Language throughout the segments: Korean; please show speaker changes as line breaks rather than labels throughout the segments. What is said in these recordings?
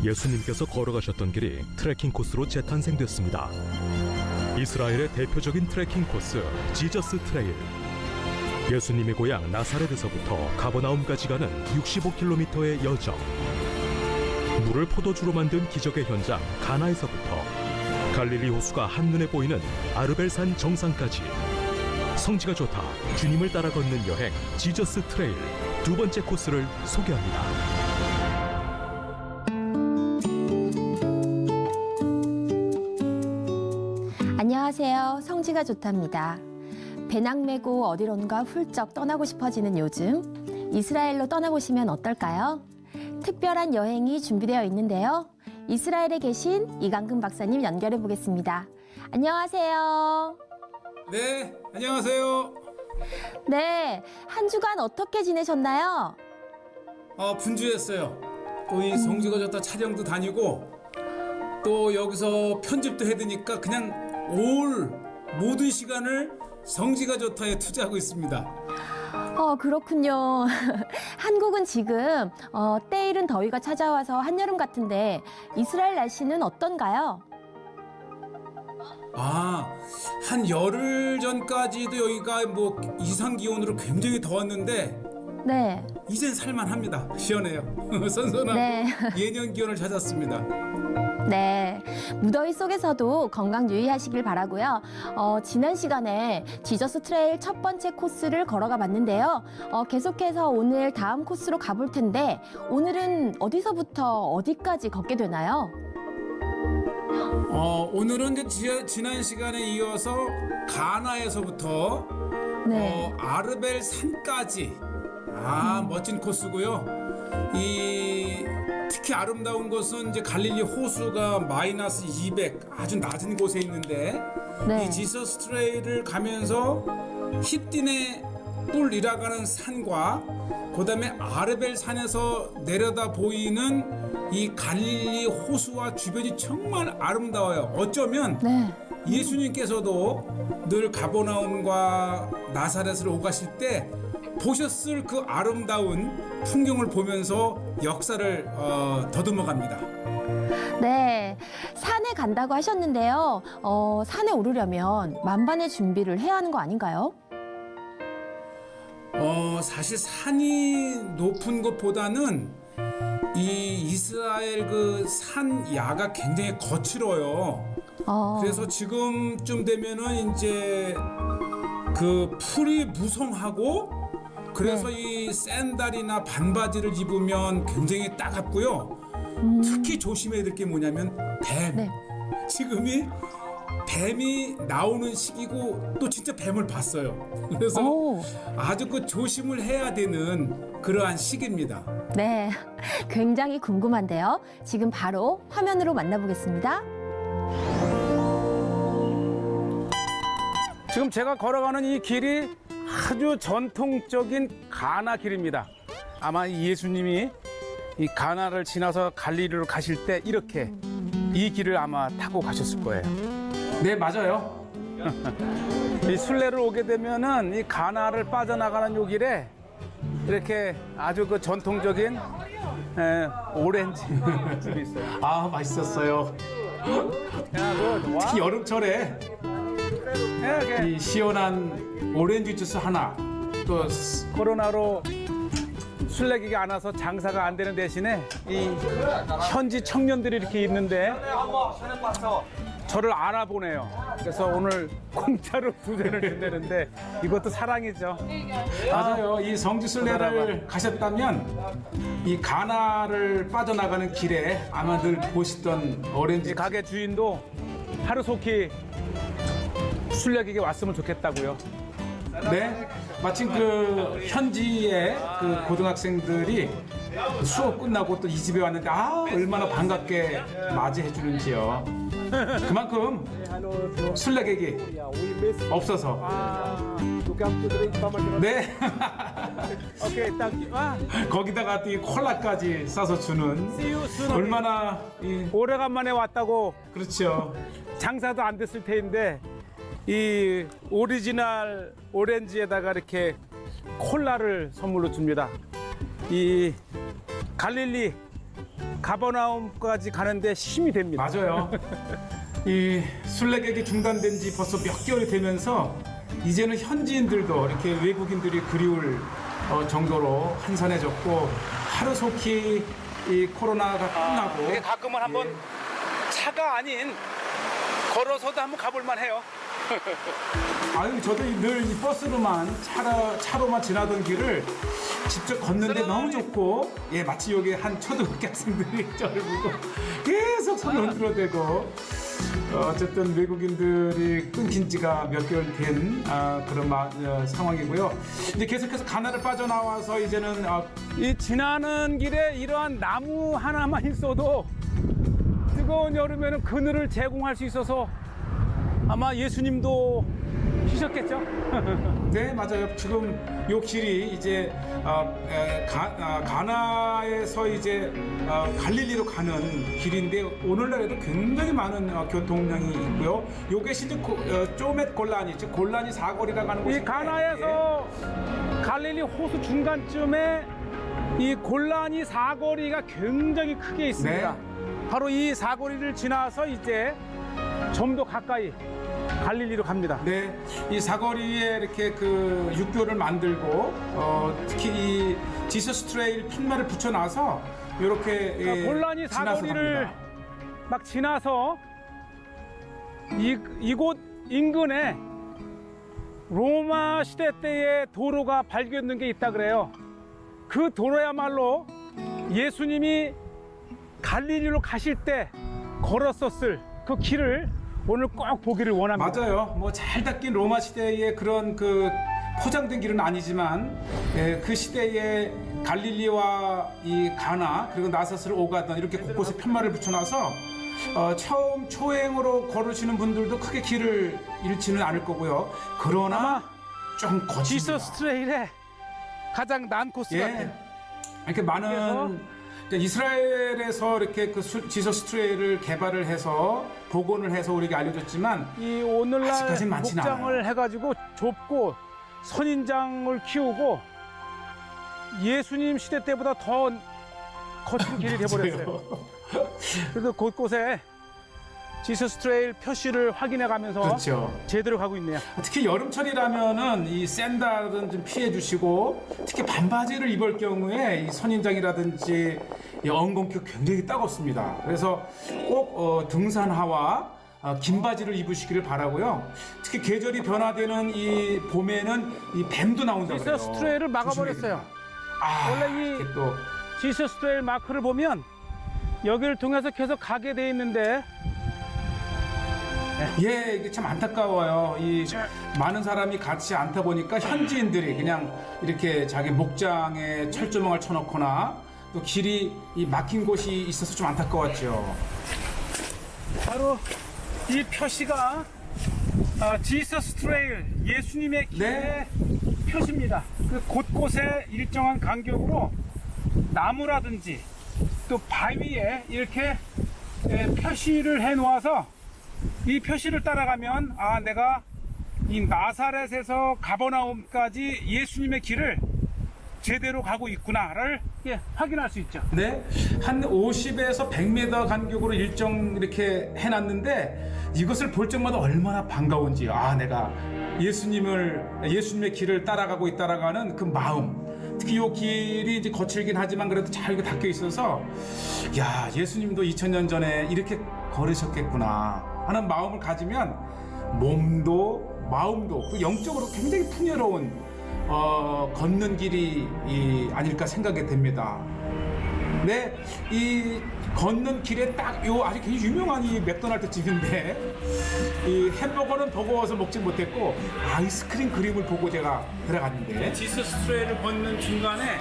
예수님께서 걸어가셨던 길이 트레킹 코스로 재탄생됐습니다. 이스라엘의 대표적인 트레킹 코스 지저스 트레일. 예수님의 고향 나사렛에서부터 가버나움까지 가는 65km의 여정. 물을 포도주로 만든 기적의 현장 가나에서부터 갈릴리 호수가 한눈에 보이는 아르벨산 정상까지 성지가 좋다 주님을 따라 걷는 여행 지저스 트레일 두 번째 코스를 소개합니다.
안녕하세요. 성지가 좋답니다. 배낭 메고 어디론가 훌쩍 떠나고 싶어지는 요즘, 이스라엘로 떠나보시면 어떨까요? 특별한 여행이 준비되어 있는데요. 이스라엘에 계신 이강근 박사님 연결해 보겠습니다. 안녕하세요.
네, 안녕하세요.
네, 한 주간 어떻게 지내셨나요?
분주했어요. 또 이 성지가 좋다 촬영도 다니고 또 여기서 편집도 해야 되니까 그냥 올 모든 시간을 성지가 좋다에 투자하고 있습니다.
그렇군요. 한국은 지금 때이른 더위가 찾아와서 한여름 같은데 이스라엘 날씨는 어떤가요?
한 열흘 전까지도 여기가 뭐 이상 기온으로 굉장히 더웠는데
네.
이젠 살만합니다. 시원해요. 선선하고
네.
예년 기온을 찾았습니다.
네, 무더위 속에서도 건강 유의하시길 바라고요. 지난 시간에 지저스 트레일 첫 번째 코스를 걸어가 봤는데요. 계속해서 오늘 다음 코스로 가볼 텐데 오늘은 어디서부터 어디까지 걷게 되나요?
오늘은 이제 지난 시간에 이어서 가나에서부터
네.
아르벨 산까지 멋진 코스고요. 특히 아름다운 곳은 이제 갈릴리 호수가 마이너스 200 아주 낮은 곳에 있는데
네.
이 지저스 트레일을 가면서 히띠네 뿔이라가는 산과 그다음에 아르벨 산에서 내려다 보이는 이 갈릴리 호수와 주변이 정말 아름다워요. 어쩌면
네.
예수님께서도 늘 가버나움과 나사렛을 오가실 때 보셨을 그 아름다운 풍경을 보면서 역사를 더듬어 갑니다.
네, 산에 간다고 하셨는데요. 산에 오르려면 만반의 준비를 해야 하는 거 아닌가요?
사실 산이 높은 것보다는 이 이스라엘 그 산 야가 굉장히 거칠어요. 그래서 지금쯤 되면은 이제 그 풀이 무성하고 그래서 이 샌들이나 반바지를 입으면 굉장히 따갑고요. 특히 조심해야 될 게 뭐냐면 뱀.
네.
지금이 뱀이 나오는 시기고 또 진짜 뱀을 봤어요. 그래서 아주 그 조심을 해야 되는 그러한 시기입니다.
네, 굉장히 궁금한데요. 지금 바로 화면으로 만나보겠습니다.
지금 제가 걸어가는 이 길이 아주 전통적인 가나 길입니다. 아마 예수님이 이 가나를 지나서 갈릴리로 가실 때 이렇게 이 길을 아마 타고 가셨을 거예요.
네, 맞아요.
이 순례를 오게 되면은 이 가나를 빠져나가는 요 길에 이렇게 아주 그 전통적인 오렌지 집이 있어요.
맛있었어요. 특히 여름철에 이 시원한 오렌지 주스 하나 또
코로나로 순례기가 안 와서 장사가 안 되는 대신에 이 현지 청년들이 이렇게 있는데 저를 알아보네요. 그래서 오늘 공짜로 2잔을 준다는데 이것도 사랑이죠.
맞아요. 이 성지 순례를 가셨다면 이 가나를 빠져나가는 길에 아마 늘 보시던
이
오렌지
가게 주인도 하루속히 순례기에 왔으면 좋겠다고요.
네, 마침 그 현지의 그 고등학생들이 수업 끝나고 또 이 집에 왔는데 얼마나 반갑게 맞이해 주는지요. 그만큼 순례객이 없어서. 네.
오케이, 딱
거기다가 또 이 콜라까지 싸서 주는 얼마나
오래간만에 왔다고
그렇죠.
장사도 안 됐을 테인데 이 오리지널 오렌지에다가 이렇게 콜라를 선물로 줍니다. 이 갈릴리 가버나움까지 가는데 힘이 됩니다.
맞아요. 이 순례객이 중단된 지 벌써 몇 개월이 되면서 이제는 현지인들도 이렇게 외국인들이 그리울 정도로 한산해졌고 하루속히 이 코로나가 끝나고
이게 가끔은 한번 차가 아닌 걸어서도 한번 가볼 만해요.
아유 저도 늘 이 버스로만 차로만 지나던 길을 직접 걷는데 너무 좋고 예 마치 여기 한 초등학교 학생들이 저를 보고 계속 손을 흔들어대고 어쨌든 외국인들이 끊긴 지가 몇 개월 된 그런 상황이고요. 이제 계속해서 가나를 빠져나와서 이제는
이 지나는 길에 이러한 나무 하나만 있어도 뜨거운 여름에는 그늘을 제공할 수 있어서 아마 예수님도 쉬셨겠죠?
네 맞아요. 지금 요 길이 이제 가나에서 이제 갈릴리로 가는 길인데 오늘날에도 굉장히 많은 교통량이 있고요. 요게 실제 쪼멧 골란이 즉 골란이 사거리라고 하는 곳인데
이 가나에서 갈릴리 호수 중간쯤에 이 골란이 사거리가 굉장히 크게 있습니다.
네.
바로 이 사거리를 지나서 이제 좀 더 가까이 갈릴리로 갑니다.
네, 이 사거리에 이렇게 그 육교를 만들고 특히 이 지서스 트레일 팻말을 붙여놔서 이렇게
골란이 사거리를 막 지나서 이곳 인근에 로마 시대 때의 도로가 발견된 게 있다 그래요. 그 도로야말로 예수님이 갈릴리로 가실 때 걸었었을 그 길을 오늘 꼭 보기를 원합니다.
맞아요. 뭐 잘 닦인 로마 시대의 그런 그 포장된 길은 아니지만 그 시대의 갈릴리와 이 가나 그리고 나사스를 오가던 이렇게 곳곳에 팻말을 붙여놔서 처음 초행으로 걸으시는 분들도 크게 길을 잃지는 않을 거고요. 그러나 좀 거칩니다.
지서스 트레일의 가장 난 코스 같아요.
이렇게 많은 이스라엘에서 이렇게 그 지서스 트레일을 개발을 해서 복원을 해서 우리에게 알려줬지만
이 오늘날
아직까진 많지는
목장을
않아요.
해가지고 좁고 선인장을 키우고 예수님 시대 때보다 더 거친 길이 돼버렸어요. 그래도 곳곳에 지서스 트레일 표시를 확인해 가면서
그렇죠.
제대로 가고 있네요.
특히 여름철이라면은 이 샌들은 좀 피해 주시고 특히 반바지를 입을 경우에 이 선인장이라든지 이 엉겅퀴가 굉장히 따갑습니다. 그래서 꼭 등산화와 긴 바지를 입으시기를 바라고요. 특히 계절이 변화되는 이 봄에는 이 뱀도 나온다고 그래요.
지서스 트레일을 막아버렸어요. 원래 이
이게 또
지서스 트레일 마크를 보면 여기를 통해서 계속 가게 돼 있는데
예, 이게 참 안타까워요. 이 많은 사람이 같이 않다 보니까 현지인들이 그냥 이렇게 자기 목장에 철조망을 쳐놓거나 또 길이 이 막힌 곳이 있어서 좀 안타까웠죠.
바로 이 표시가 지서스 트레일 예수님의 길의
네.
표시입니다. 그 곳곳에 일정한 간격으로 나무라든지 또 바위에 이렇게 표시를 해 놓아서 이 표시를 따라가면 내가 이 나사렛에서 가버나움까지 예수님의 길을 제대로 가고 있구나를 확인할 수 있죠.
네, 한 50에서 100m 간격으로 일정 이렇게 해놨는데 이것을 볼 적마다 얼마나 반가운지 내가 예수님의 길을 따라가고 있다라고 하는 그 마음. 특히 이 길이 이제 거칠긴 하지만 그래도 잘 닦여 있어서 야 예수님도 2000년 전에 이렇게 걸으셨겠구나 하는 마음을 가지면 몸도 마음도 그 영적으로 굉장히 풍요로운 걷는 길이 아닐까 생각이 됩니다. 네, 이 걷는 길에 딱 요 아주 굉장히 유명한 이 맥도날드 집인데 이 햄버거는 버거워서 먹지 못했고 아이스크림 그림을 보고 제가 들어갔는데
지서스 트레일을 걷는 중간에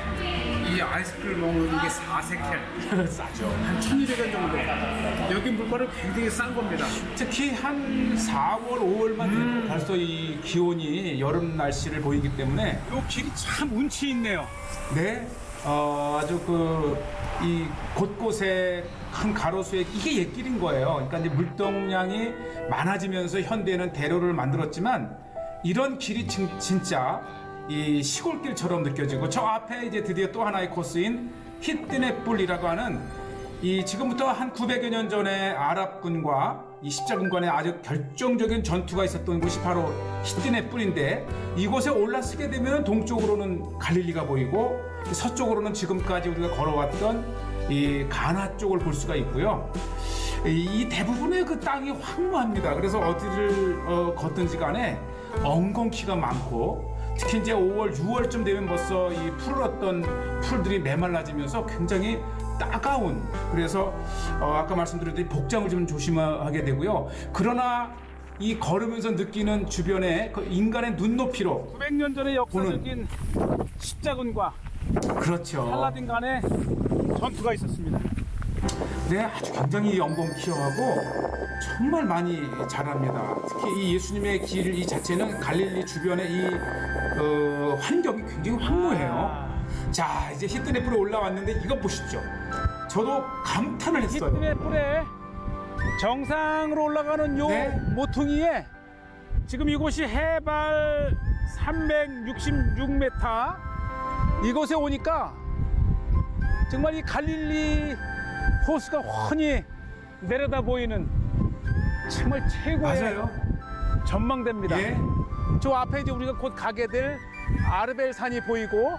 이 아이스크림 먹는 게 4세켈
싸죠.
한 1,200원 정도. 여기 물가는 굉장히 싼 겁니다.
특히 한 4월, 5월만 돼도 벌써 이 기온이 여름 날씨를 보이기 때문에
이 길이 참 운치 있네요.
네, 아주 이 곳곳에 큰 가로수에 이게 옛길인 거예요. 그러니까 이제 물동량이 많아지면서 현대는 대로를 만들었지만 이런 길이 진짜 이 시골길처럼 느껴지고 저 앞에 이제 드디어 또 하나의 코스인 히뜨네 뿔이라고 하는
이 지금부터 한 900여 년 전에 아랍군과 이 십자군 간에 아주 결정적인 전투가 있었던 곳이 바로 히띠네 뿔인데, 이곳에 올라서게 되면 동쪽으로는 갈릴리가 보이고 서쪽으로는 지금까지 우리가 걸어왔던 이 가나 쪽을 볼 수가 있고요. 이 대부분의 그 땅이 황무합니다. 그래서 어디를 걷든지 간에 엉겅퀴가 많고, 특히 이제 5월, 6월쯤 되면 벌써 이 푸르렀던 풀들이 메말라지면서 굉장히 따가운, 그래서 아까 말씀드렸듯이 복장을 좀 조심하게 되고요. 그러나 이 걸으면서 느끼는 주변의 그 인간의 눈높이로
900년 전의 역사적인 십자군과
그렇죠.
살라딘 간의 전투가 있었습니다.
네, 아주 굉장히 엉겅퀴어하고 정말 많이 자랍니다. 특히 이 예수님의 길 이 자체는 갈릴리 주변의 이 환경이 굉장히 황무해요. 자, 이제 히띠네 뿔에 올라왔는데 이거 보십시오. 저도 감탄을 했어요.
히띠네 뿔에 정상으로 올라가는 요
네.
모퉁이에 지금 이곳이 해발 366m, 이곳에 오니까 정말 이 갈릴리 호수가 훤히 내려다 보이는 정말 최고의
맞아요.
전망대입니다.
예.
저 앞에 이제 우리가 곧 가게 될 아르벨 산이 보이고,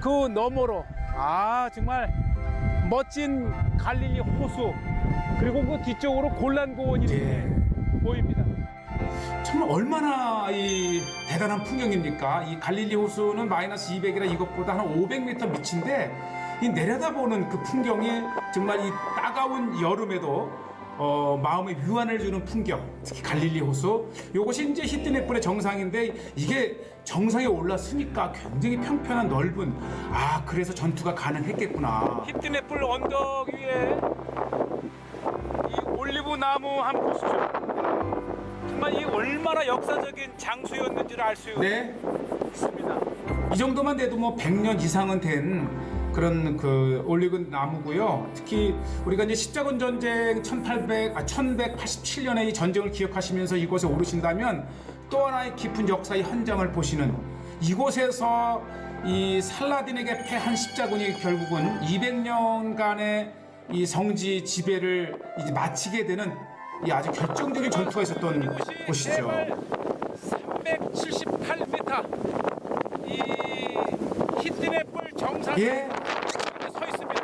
그 너머로 정말 멋진 갈릴리 호수, 그리고 그 뒤쪽으로 골란 고원이
예.
보입니다.
정말 얼마나 이 대단한 풍경입니까? 이 갈릴리 호수는 마이너스 200이라 이것보다 한 500m 밑인데, 이 내려다보는 그 풍경이 정말 이 따가운 여름에도 마음의 위안을 주는 풍경, 특히 갈릴리 호수. 이것이 이제 히띠네 뿔의 정상인데, 이게 정상에 올랐으니까 굉장히 평평한 넓은, 그래서 전투가 가능했겠구나.
히띠네 뿔 언덕 위에 이 올리브 나무 한번 보시죠. 정말 이 얼마나 역사적인 장소였는지를 알 수
네.
있습니다.
이 정도만 돼도 뭐 100년 이상은 된 그런 그 올리브 나무고요. 특히 우리가 이제 십자군 전쟁 1187년의 이 전쟁을 기억하시면서 이곳에 오르신다면 또 하나의 깊은 역사의 현장을 보시는, 이곳에서 이 살라딘에게 패한 십자군이 결국은 200년간의 이 성지 지배를 이제 마치게 되는 이 아주 결정적인 전투가 있었던 곳이죠.
378m, 이 히띠네 뿔 정상에
예.
서 있습니다.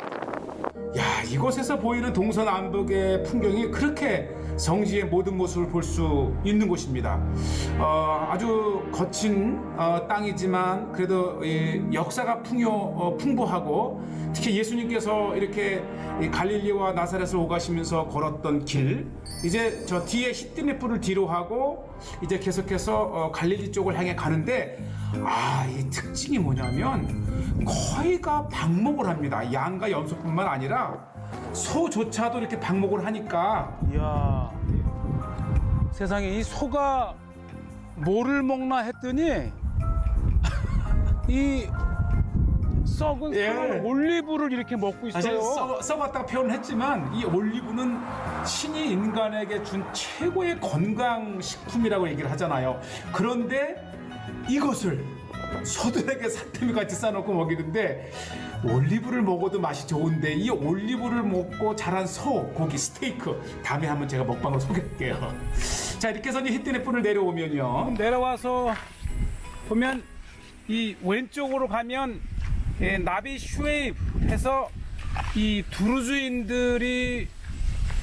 야, 이곳에서 보이는 동서남북의 풍경이 그렇게 성지의 모든 모습을 볼 수 있는 곳입니다. 아주 거친 땅이지만 그래도 이 역사가 풍부하고, 특히 예수님께서 이렇게 이 갈릴리와 나사렛을 오가시면서 걸었던 길, 이제 저 뒤에 히띠네 뿔을 뒤로 하고 이제 계속해서 갈릴리 쪽을 향해 가는데, 이 특징이 뭐냐면 거의가 방목을 합니다. 양과 염소뿐만 아니라 소조차도 이렇게 방목을 하니까,
이야, 세상에 이 소가 뭐를 먹나 했더니 이 썩은
예.
썩은 올리브를 이렇게 먹고
사실
있어요.
썩었다고 표현을 했지만 이 올리브는 신이 인간에게 준 최고의 건강식품이라고 얘기를 하잖아요. 그런데 이것을 소들에게 사태미 같이 싸놓고 먹이는데, 올리브를 먹어도 맛이 좋은데 이 올리브를 먹고 자란 소, 고기, 스테이크, 다음에 한번 제가 먹방으로 소개할게요. 자, 이렇게 해서 이제 히띠네 뿔을 내려오면요.
내려와서 보면 이 왼쪽으로 가면 나비 슈웨이브 해서 이 두루즈인들이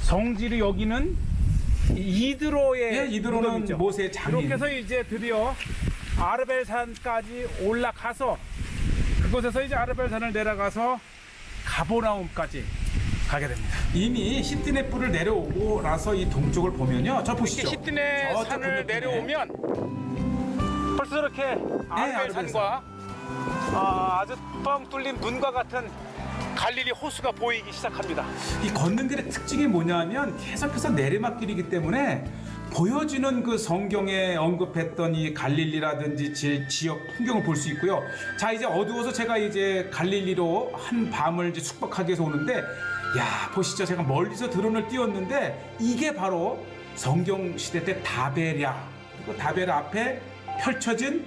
성지를 여기는 이드로의
예, 이드로는
무덤이죠.
모세의 장인.
이렇게 해서 이제 드디어 아르벨산까지 올라가서, 그곳에서 이제 아르벨산을 내려가서 가보나움까지 가게 됩니다.
이미 히띠네 뿔을 내려오고 나서 이 동쪽을 보면요. 저 보시죠.
히띠네
저쪽
산을
건너편에.
내려오면 벌써 이렇게 아르벨산과 아주 뻥 뚫린 문과 같은 갈릴리 호수가 보이기 시작합니다.
이 걷는 길의 특징이 뭐냐면 계속해서 내리막길이기 때문에 보여지는 그 성경에 언급했던 이 갈릴리라든지 지역 풍경을 볼 수 있고요. 자, 이제 어두워서 제가 이제 갈릴리로 한 밤을 이제 숙박하기 위해서 오는데, 야, 보시죠. 제가 멀리서 드론을 띄웠는데 이게 바로 성경 시대 때 다베랴, 그리고 다베랴 앞에 펼쳐진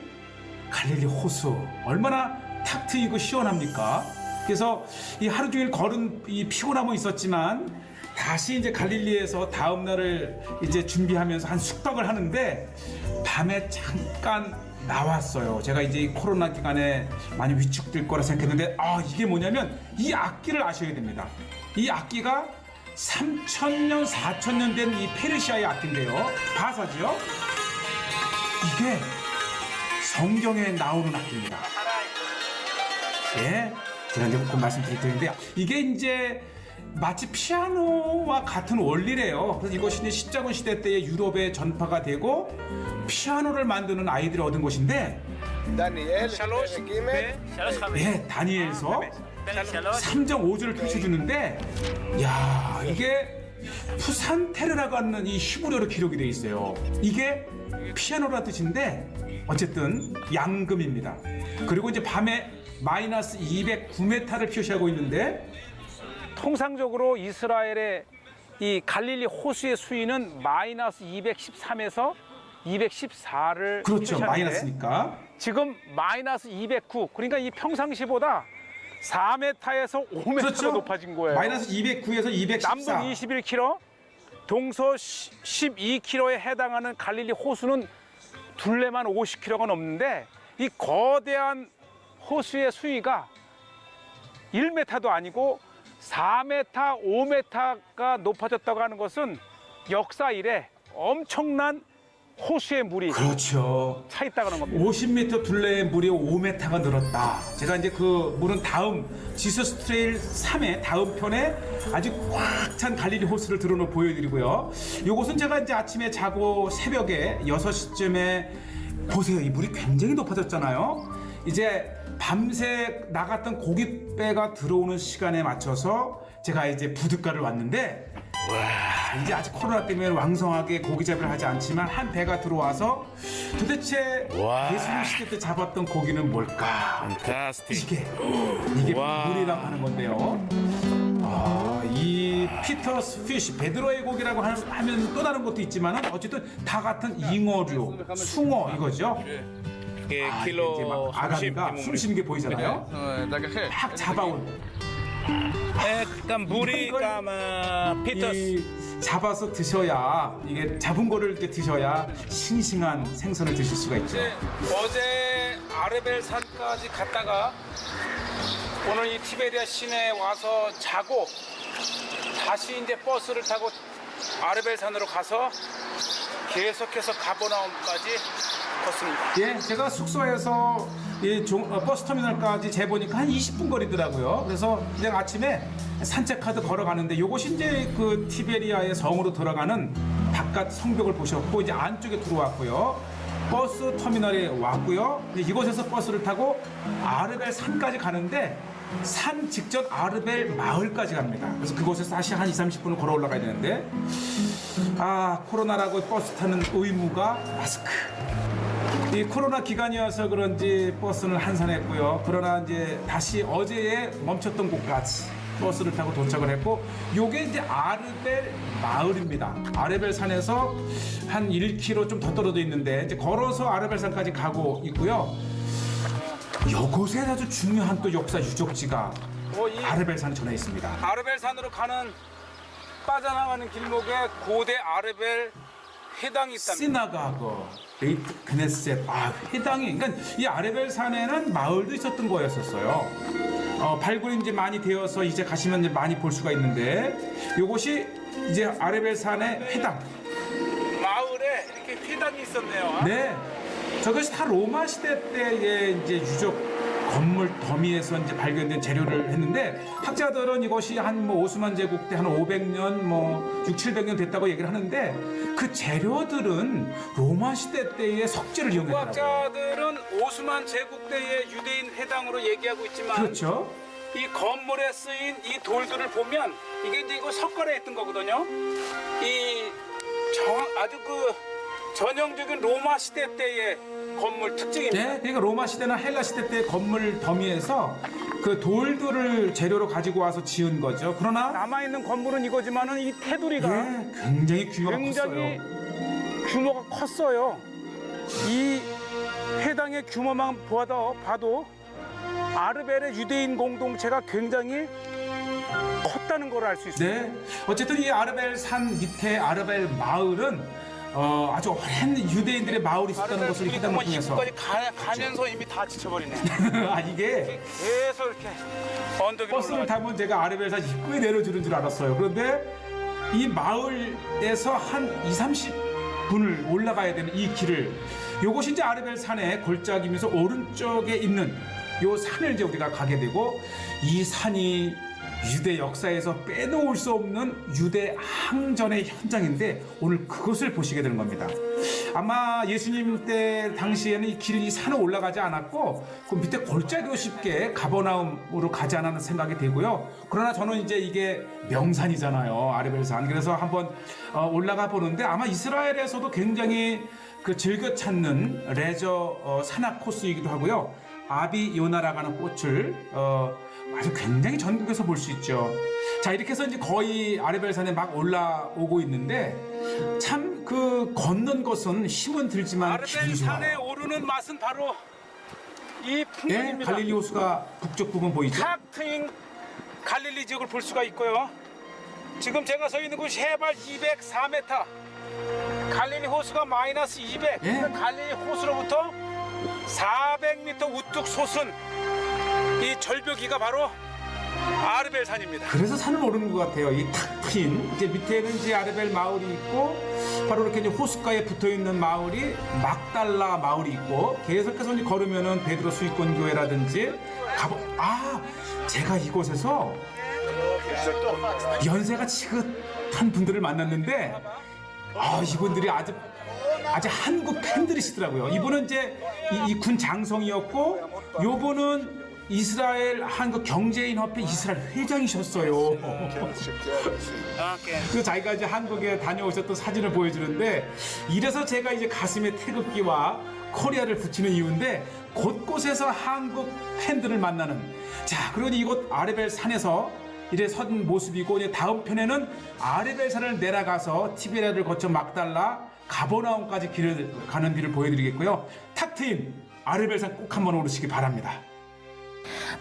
갈릴리 호수. 얼마나 탁 트이고 시원합니까? 그래서 이 하루 종일 걸은 이 피곤함은 있었지만 다시 이제 갈릴리에서 다음 날을 이제 준비하면서 한 숙박을 하는데 밤에 잠깐 나왔어요. 제가 이제 이 코로나 기간에 많이 위축될 거라 생각했는데 이게 뭐냐면 이 악기를 아셔야 됩니다. 이 악기가 3000년, 4000년 된 이 페르시아의 악기인데요. 바사지요. 이게 성경에 나오는 악기입니다. 예, 제가 이제 곧 말씀드릴 텐데 이게 이제 마치 피아노와 같은 원리래요. 그래서 이것이 이제 십자군 시대 때에 유럽에 전파가 되고 피아노를 만드는 아이들이 얻은 것인데
דניאל,
예, 다니엘서 3.5절을 펼쳐주는데 야 이게 푸산테르라고 하는 이 히브리어로 기록이 돼 있어요. 이게 피아노라 뜻인데 어쨌든 양금입니다. 그리고 이제 밤에 마이너스 209m를 표시하고 있는데
통상적으로 이스라엘의 이 갈릴리 호수의 수위는 마이너스 213에서 214를
그렇죠. 마이너스니까.
지금 마이너스 209. 그러니까 이 평상시보다 4m에서 5m가
그렇죠.
높아진 거예요.
마이너스 209에서 214.
남북 21km, 동서 12km에 해당하는 갈릴리 호수는 둘레만 50km가 넘는데 이 거대한 호수의 수위가 1m도 아니고 4m, 5m가 높아졌다고 하는 것은 역사 이래 엄청난 호수의 물이
그렇죠.
차 있다는 겁니다.
50m 둘레의 물이 5m가 늘었다. 제가 이제 그 물은 다음 지저스 트레일 3의 다음 편에 아주 꽉 찬 갈릴리 호수를 들어놓 보여드리고요. 요것은 제가 이제 아침에 자고 새벽에 6시쯤에 보세요. 이 물이 굉장히 높아졌잖아요. 이제 밤새 나갔던 고깃배가 들어오는 시간에 맞춰서 제가 이제 부둣가를 왔는데 이제 아직 코로나 때문에 왕성하게 고기잡이를 하지 않지만 한 배가 들어와서 도대체 예수님 시대 때 잡았던 고기는 뭘까? 이게 물이라고 하는 건데요. 이 피터스 피쉬 베드로의 고기라고 하면 또 다른 것도 있지만 어쨌든 다 같은 잉어류, 숭어 이거죠. 이제 막 아가미가 숨쉬는 게 보이잖아요. 막 잡아온. 이 잡아서 드셔야 이게 잡은 거를 이렇게 드셔야 싱싱한 생선을 드실 수가 있죠.
어제 아르벨산까지 갔다가 오늘 이 티베리아 시내에 와서 자고 다시 이제 버스를 타고 아르벨산으로 가서 계속해서 가버나움까지 걷습니다.
예, 제가 숙소에서 이 버스 터미널까지 재보니까 한 20분 거리더라고요. 그래서 그냥 아침에 산책하듯 걸어가는데 이것이 이제 그 티베리아의 성으로 들어가는 바깥 성벽을 보셨고 이제 안쪽에 들어왔고요. 버스 터미널에 왔고요. 이곳에서 버스를 타고 아르벨 산까지 가는데 산 직전 아르벨 마을까지 갑니다. 그래서 그곳에서 다시 한 20-30분을 걸어 올라가야 되는데 코로나라고 버스 타는 의무가 마스크. 이 코로나 기간이어서 그런지 버스는 한산했고요. 그러나 이제 다시 어제에 멈췄던 곳까지 버스를 타고 도착을 했고, 요게 이제 아르벨 마을입니다. 아르벨 산에서 한 1km 좀 더 떨어져 있는데 이제 걸어서 아르벨 산까지 가고 있고요. 이곳에 아주 중요한 또 역사 유적지가 아르벨 산에 전해 있습니다.
아르벨 산으로 가는 빠져나가는 길목에 고대 아르벨 회당이 있답니다.
시나가고 베이트 그네셋 회당이 그러니까 이 아르벨 산에는 마을도 있었던 거였었어요. 발굴이 이제 많이 되어서 이제 가시면 이제 많이 볼 수가 있는데 이곳이 이제 아르벨 산의 회당.
마을에 이렇게 회당이 있었네요.
네, 저것이 다 로마 시대 때의 이제 유적 건물 더미에서 이제 발견된 재료를 했는데 학자들은 이것이 한 오스만 제국 때 한 500년 600-700년 됐다고 얘기를 하는데 그 재료들은 로마 시대 때의 석재를 이용했더라고요.
과학자들은 오스만 제국 때의 유대인 회당으로 얘기하고 있지만
그렇죠.
이 건물에 쓰인 이 돌들을 보면 이게 이제 이거 석가래에 있던 거거든요. 아주 그 전형적인 로마 시대 때의 건물 특징입니다.
네, 그러니까 로마 시대나 헬라 시대 때 건물 더미에서 그 돌들을 재료로 가지고 와서 지은 거죠. 그러나
남아 있는 건물은 이거지만은 이 테두리가
굉장히 규모가
굉장히
컸어요.
규모가 컸어요. 이 회당의 규모만 봐도 아르벨의 유대인 공동체가 굉장히 컸다는 걸 알 수 있습니다.
네. 어쨌든 이 아르벨 산 밑에 아르벨 마을은 아주 오랜 유대인들의 마을이 있었다는 것을 이 해당을 통해서.
입구까지 가면서 이미 다 지쳐버리네.
아, 이게
계속 이렇게 언덕이
버스를 타면 제가 아르벨산 입구에 내려주는 줄 알았어요. 그런데 이 마을에서 한 20-30분을 올라가야 되는 이 길을, 요것이 이제 아르벨 산의 골짜기면서 오른쪽에 있는 요 산을 이제 우리가 가게 되고, 이 산이 유대 역사에서 빼놓을 수 없는 유대 항전의 현장인데 오늘 그것을 보시게 되는 겁니다. 아마 예수님 때 당시에는 이 길이 산에 올라가지 않았고 그 밑에 골짜기로 쉽게 가버나움으로 가지 않았는 생각이 되고요. 그러나 저는 이제 이게 명산이잖아요, 아르벨산. 그래서 한번 올라가 보는데 아마 이스라엘에서도 굉장히 그 즐겨 찾는 레저 산악 코스이기도 하고요. 아비요나라고 하는 꽃을 아주 굉장히 전국에서 볼 수 있죠. 자, 이렇게 해서 이제 거의 아르벨산에 막 올라오고 있는데 참 그 걷는 것은 힘은 들지만 기분이 좋아요.
아르벨산에 오르는 맛은 바로 이 풍경입니다.
네, 갈릴리 호수가 북쪽 부분 보이죠?
탁 트인 갈릴리 지역을 볼 수가 있고요. 지금 제가 서 있는 곳이 해발 204m, 갈릴리 호수가 마이너스 200.
예?
갈릴리 호수로부터 400m 우뚝 솟은 이 절벽이가 바로 아르벨산입니다.
그래서 산을 오르는 것 같아요. 이 탁 트인 이제 밑에는 이제 아르벨 마을이 있고 바로 이렇게 이제 호숫가에 붙어 있는 마을이 막달라 마을이 있고 계속해서 이제 걸으면은 베드로 수익권 교회라든지 제가 이곳에서 연세가 지긋한 분들을 만났는데 이분들이 아주 한국 팬들이시더라고요. 이분은 이제 이 군 장성이었고 요분은 이스라엘 한국 경제인협회 이스라엘 회장이셨어요. 그 자기가 이제 한국에 다녀오셨던 사진을 보여주는데 이래서 제가 이제 가슴에 태극기와 코리아를 붙이는 이유인데 곳곳에서 한국 팬들을 만나는 자 그러니 이곳 아르벨 산에서 이래 선 모습이고 이제 다음 편에는 아르벨 산을 내려가서 티베리아를 거쳐 막달라 가버나움까지 길을 가는 길을 보여드리겠고요. 탁 트인 아르벨 산 꼭 한번 오르시기 바랍니다.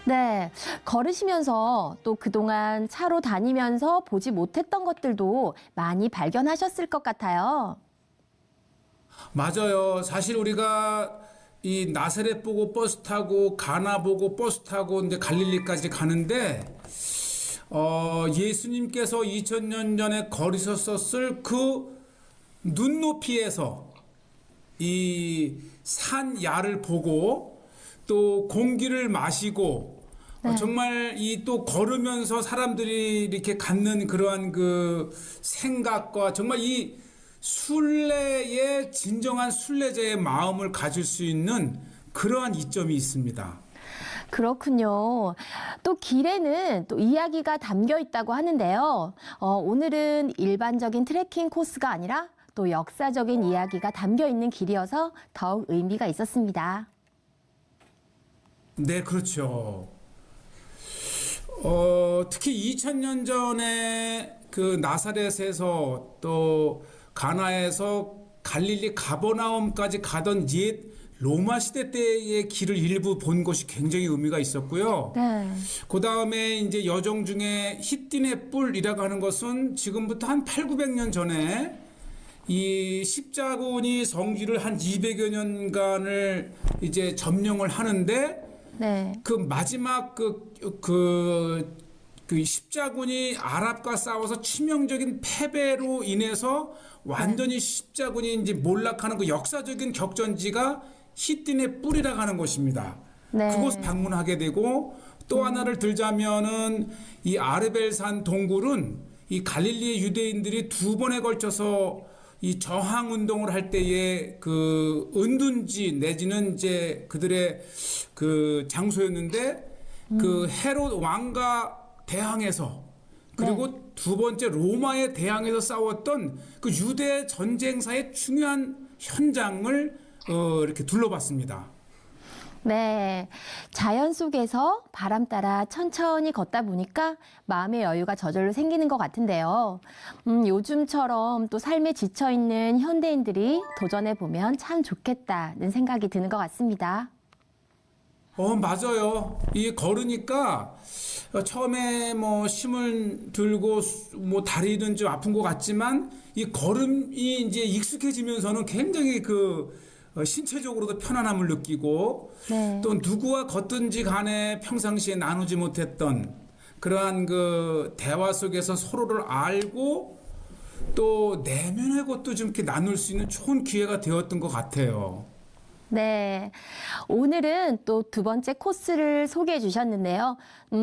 네, 걸으시면서 또 그동안 차로 다니면서 보지 못했던 것들도 많이 발견하셨을 것 같아요.
맞아요. 사실 우리가 이 나사렛 보고 버스 타고 가나 보고 버스 타고 이제 갈릴리까지 가는데 예수님께서 2000년 전에 걸으셨었을 그 눈높이에서 이 산야를 보고 또 공기를 마시고 정말 이 또 걸으면서 사람들이 이렇게 갖는 그러한 그 생각과 정말 이 순례의 진정한 순례자의 마음을 가질 수 있는 그러한 이점이 있습니다.
그렇군요. 또 길에는 또 이야기가 담겨 있다고 하는데요. 오늘은 일반적인 트레킹 코스가 아니라 또 역사적인 이야기가 담겨 있는 길이어서 더욱 의미가 있었습니다.
네, 그렇죠. 특히 2000년 전에 그 나사렛에서 또 가나에서 갈릴리 가버나움까지 가던 옛 로마 시대 때의 길을 일부 본 것이 굉장히 의미가 있었고요.
네.
그 다음에 이제 여정 중에 히띠네 뿔이라고 하는 것은 지금부터 한 800-900년 전에 이 십자군이 성지를 한 200여 년간을 이제 점령을 하는데
네.
그 마지막 그 십자군이 아랍과 싸워서 치명적인 패배로 인해서 완전히 십자군이 이제 몰락하는 그 역사적인 격전지가 히띠네 뿔이라고 하는 곳입니다.
네.
그곳 방문하게 되고 또 하나를 들자면은 이 아르벨산 동굴은 이 갈릴리의 유대인들이 2번에 걸쳐서 이 저항 운동을 할 때의 그 은둔지 내지는 이제 그들의 그 장소였는데 그 헤롯 왕과 대항해서 그리고 두 번째 로마에 대항해서 싸웠던 그 유대 전쟁사의 중요한 현장을 이렇게 둘러봤습니다.
네, 자연 속에서 바람 따라 천천히 걷다 보니까 마음의 여유가 저절로 생기는 것 같은데요. 요즘처럼 또 삶에 지쳐있는 현대인들이 도전해보면 참 좋겠다는 생각이 드는 것 같습니다.
맞아요. 이 걸으니까 처음에 뭐 힘을 들고 뭐 다리는 좀 아픈 것 같지만 이 걸음이 이제 익숙해지면서는 굉장히 그 신체적으로도 편안함을 느끼고
네.
또 누구와 걷든지 간에 평상시에 나누지 못했던 그러한 그 대화 속에서 서로를 알고 또 내면의 것도 좀 이렇게 나눌 수 있는 좋은 기회가 되었던 것 같아요.
네. 오늘은 또 두 번째 코스를 소개해 주셨는데요.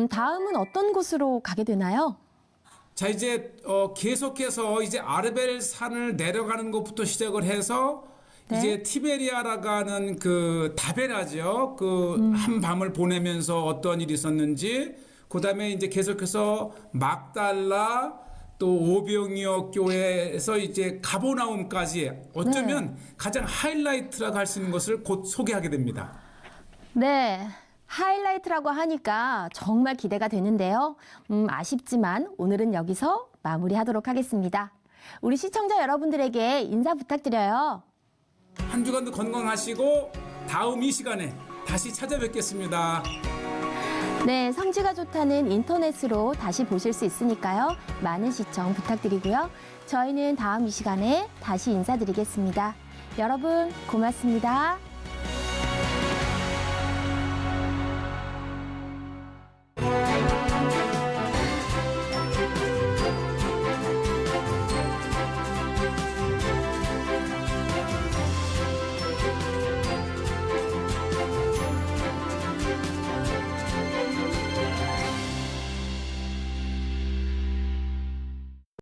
다음은 어떤 곳으로 가게 되나요?
자, 이제 계속해서 이제 아르벨 산을 내려가는 것부터 시작을 해서
네.
이제 티베리아라고 하는 그 다베라죠. 그 한 밤을 보내면서 어떤 일이 있었는지, 그다음에 이제 계속해서 막달라 또 오병이어 교회에서 이제 가보나움까지 어쩌면 가장 하이라이트라고 할 수 있는 것을 곧 소개하게 됩니다.
네. 하이라이트라고 하니까 정말 기대가 되는데요. 아쉽지만 오늘은 여기서 마무리하도록 하겠습니다. 우리 시청자 여러분들에게 인사 부탁드려요.
한 주간도 건강하시고 다음 이 시간에 다시 찾아뵙겠습니다.
네, 성지가 좋다는 인터넷으로 다시 보실 수 있으니까요. 많은 시청 부탁드리고요. 저희는 다음 이 시간에 다시 인사드리겠습니다. 여러분, 고맙습니다.